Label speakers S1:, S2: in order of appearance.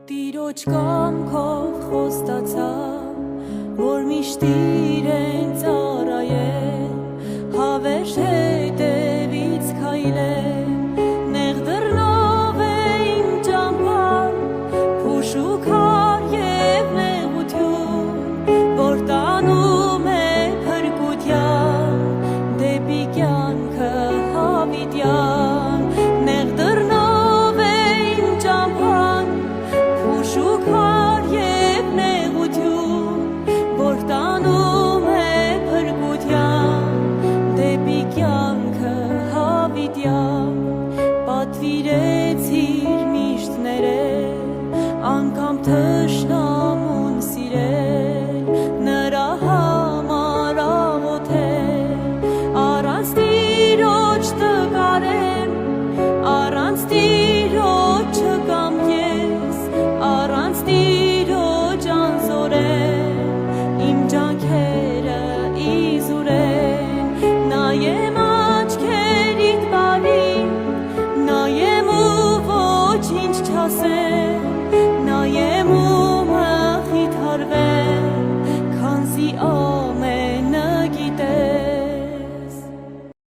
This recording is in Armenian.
S1: Տիրոջ կամքով խոստացա, որ միշտ իրեն ծառայեմ, հավերժ հետևից քայլեմ, նեղ դռնով է իմ ճամփան, փուշ ու քար և նեղություն, որ տանում է փրկության, դեպի կյանքը հավիտյան, նեղ դռնով է իմ ճամփան, փուշ ու քար և նեղություն, որ տանում է փրկության, դեպի կյանքը հավիտյան, պատվիրեցիր միշտ ներել, անգամ թշնամու